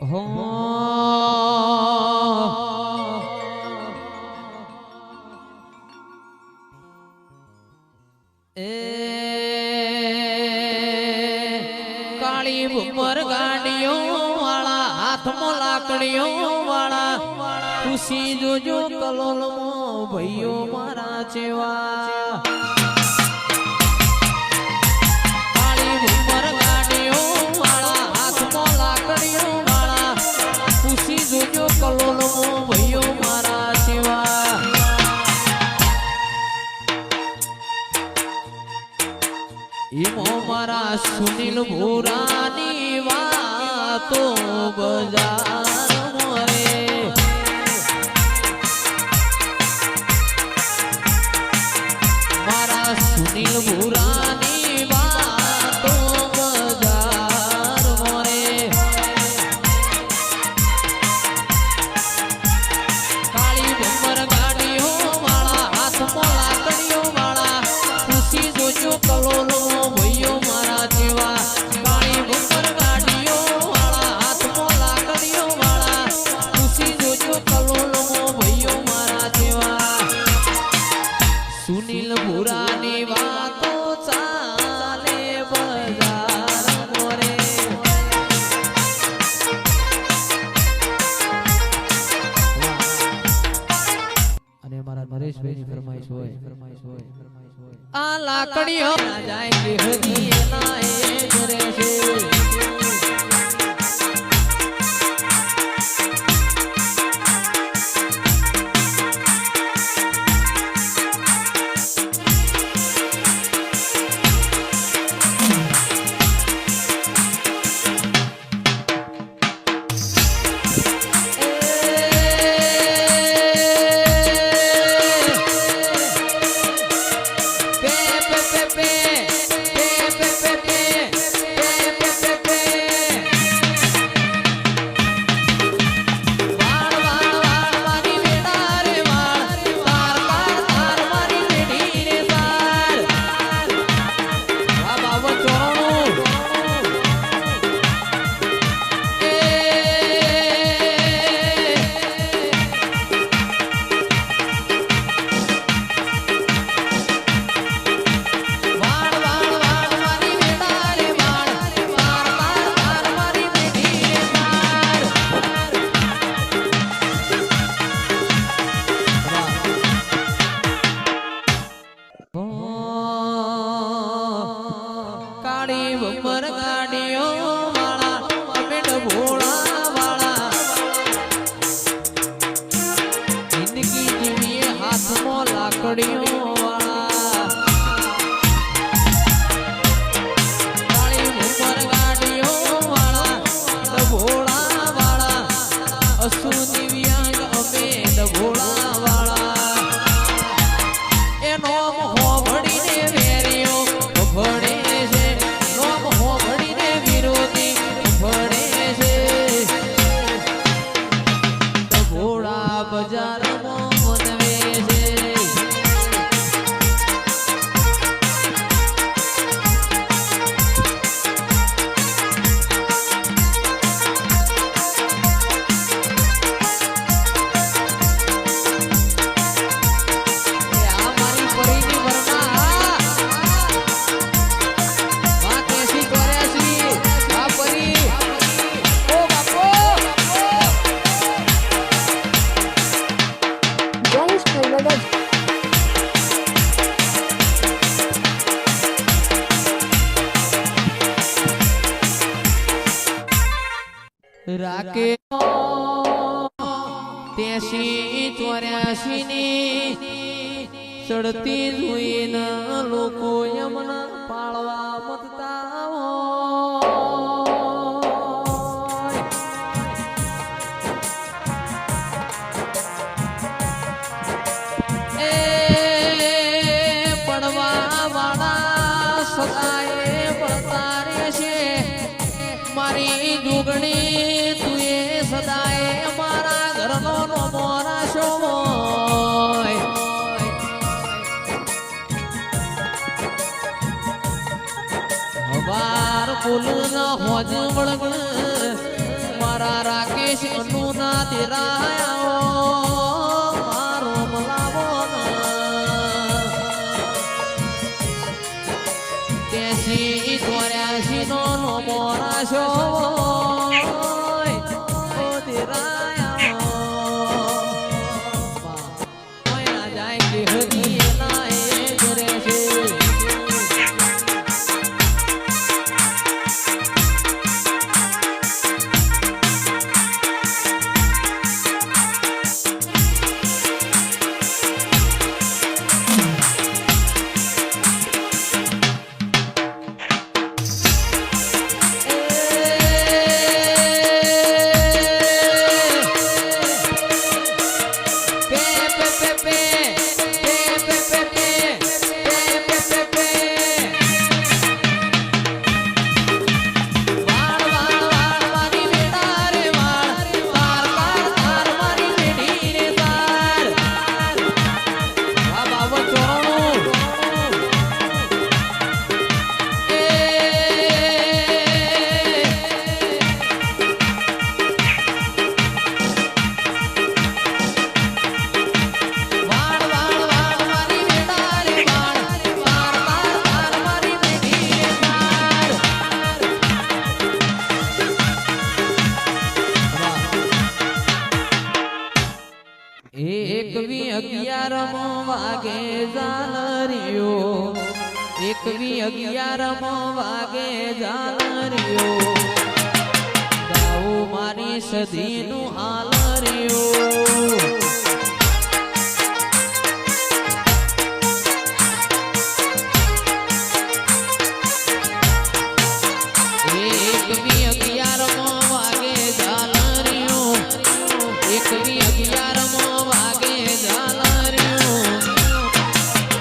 હો એ કાળી ભૂમર ગાડીઓ વાળા હાથમાં લાકડીઓ વાળા ખુશી જોજો કલોલમાં ભાઈઓ મારા ચેવા કાળી ભૂમર ગાડીઓ વાળા હાથમાં લાકડીઓ વાળા ખુશી જોજો કલોલમાં ભાઈઓ મારા ચેવા ઈમો મારા સુનિલ ભૂરાની વાતો બજાર મોરે મારા સુનિલ ભૂરાની વાતો બજાર મોરે કાળી ભમર ગાડીઓ વાળા હાથમાં લાકડીઓ વાળા ખુશી જોજો કલોલો સુનિલ ભૂરાની વાતો ચાલે બજાર મોરે અને મારા નરેશભાઈની ફરમાઈશ હોય આ લાકડીઓ જાય કે હજી એના એ કરે છે કાળી ભમર ગાડીઓ વાળા અમેડ ભોળા વાળા જિંદગી જીવીએ હાથમાં લાકડીઓ વાળા કાળી ભમર ગાડીઓ વાળા ભોળા વાળા અસુ દિવ્યાંગ અમેડ ભોળા વાળા એનો હોભડીને વેરીઓ ભડે બજારમાં મનવે છે આ મારી પરીની વરના વાત એસી કર્યાસી આ પરી ઓ બાપો રાકે 83-84 ની ચડતી જોઈને લોકો યમના પાળવા મતતા હોય એ પડવા વાળા સદાય પડતા રહેશે મારી જોગણી તું એ સદાય મારા ઘરનો નમો રાશો કેશ નું ના દેરાયો મારો મલાવો તેસી 84 નો મોરાશો વાગે ઝાલરિયો 11 વાગે ઝાલરિયો ગાઉ મારી સદીનું હાલરિયો 11 વાગે ઝાલરિયો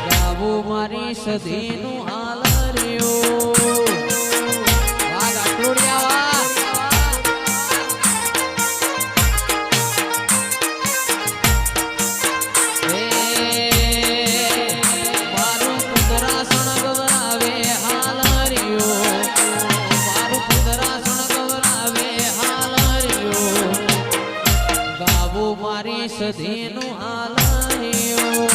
ગાઉ મારી સદીનું હાલરિયો વાગ આટલુડિયા સદીનું હાલરિયો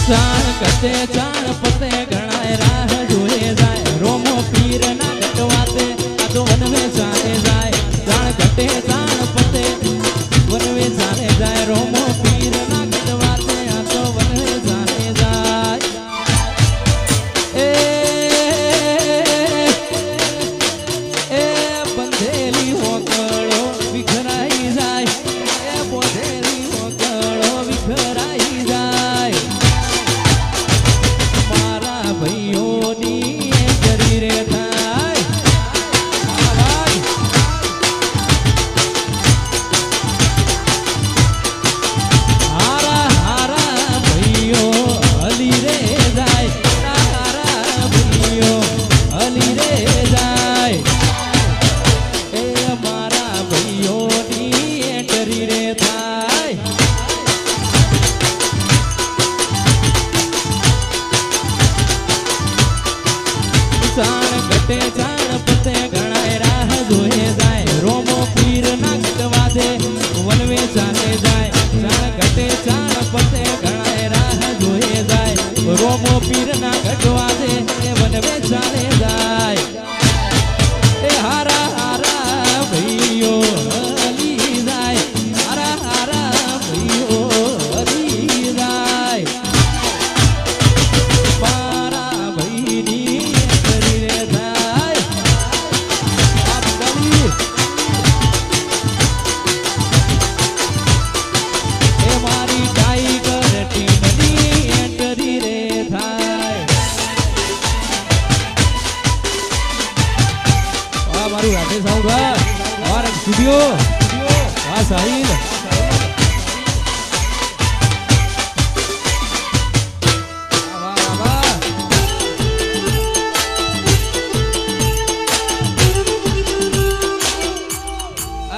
ચાણ કતે ચાણ પતે ગણાય રાહ જોએ જાય રોમો પીર ના ગટવાતે આ તો વનવે ચાલે જાય ચાણ કતે ચાણ પતે વનવે ચાલે જાય રોમો પીર ના ગટવાતે આ તો વનવે ચાલે જાય બંધેલી હોકળો વિખરાઈ જાય બોધેલી હોકળો વિખરાઈ જાય મારા ભાઈઓની શરીરે થાય હારા હારા ભાઈઓ હલી રે જાય હારા ભાઈઓ હલી રે જાય મારા ભાઈઓની એન્ટરી રે થાય ચાણ ઘટે ચાણ પતે ગણાય રાહ જોએ જાય રોમો પીર ના ગટવા દે વનવે ચાલે જાય ચાણ ઘટે ચાણ પતે ગણાય રાહ જોએ જાય રોમો પીર ના ગટવા દે વનવે ચાલે જાય એ હારા હારા ભાઈઓ હલી જાય હારા હારા ભાઈઓ હલી જાય મારા ભાઈની શરીરે થાય એ મારી ટાઈગર ટીમની એન્ટરી રે થાય મારું રાધે સાઉન્ડ और स्टूडियो वाह साहिल वाह वाह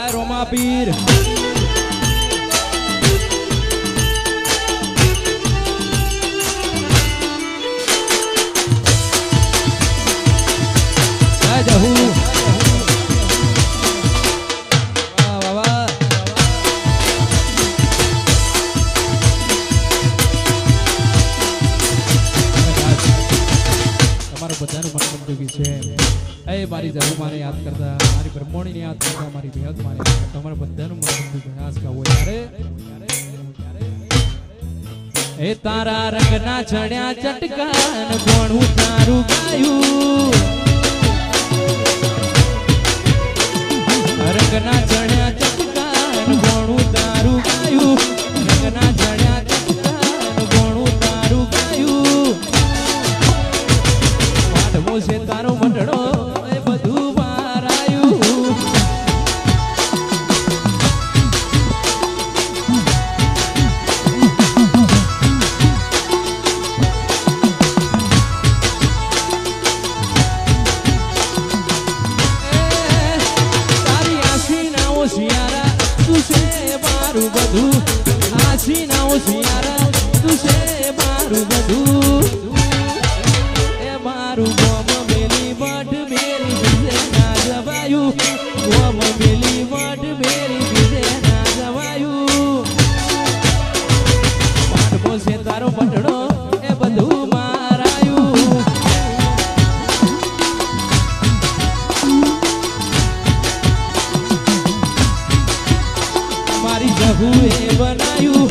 आ रोमा पीर છે એ મારી જરૂર યાદ કરતા મારી બ્રહ્મોણીને યાદ કરતા મારી બેહદ મારે તમારા બધાનું મન પ્રયાસ કરવો ત્યારે એ તારા રંગના ચડ્યા ચટકાન કોણું તારું ગાયું રંગના ચડ્યા ચટકાન કોણું તારું ગાયું રંગના ચડ્યા ચટકાન કોણું તારું ગાયું વાડવો છે તારો મંડળો એ બધું મારાયું બધું આછી ના ઓશિયારા તું છે મારું બધું એ મારું ગોમ મેલી મઠ મેરી બીજે ના જવાયું ગોમ મેલી મઠ મેરી બીજે ના જવાયું પાડવો છે તારો પટડો એ બધું મારાયું મારી જહુએ બનાયું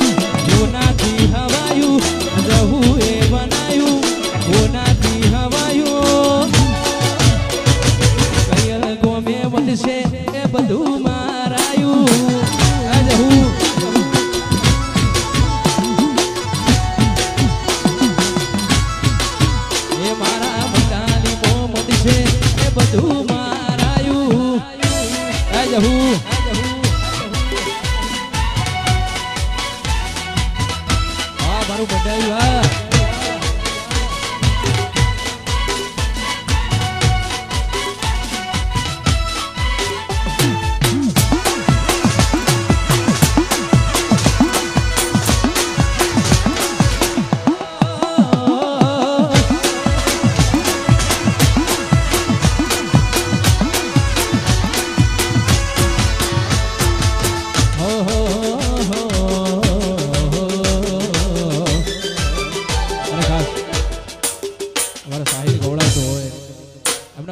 જોનાથી હવાયું જહુએ બનાયું જોનાથી હવાયું કયલ ગોમે વધશે એ બધું મારાયું જહુ એ મારા મટાલી બો વધશે એ બધું મારાયું જહુ મારું બધાયું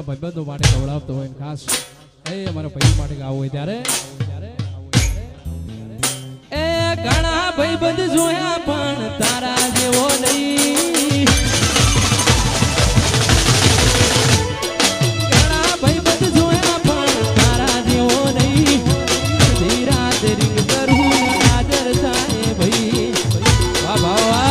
ભાઈબંધો માટે ખવડાવતો હોય ખાસ એ અમારા ભાઈ માટે ગાવું હોય ત્યારે એ ઘણા ભાઈબંધ જોયા પણ તારા જેવો નહીં ઘણા ભાઈબંધ જોયા પણ તારા જેવો નહીં ધીરા તેરી કરું હાજર થાય ભાઈ વાહ વાહ વાહ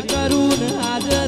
કરું હાજર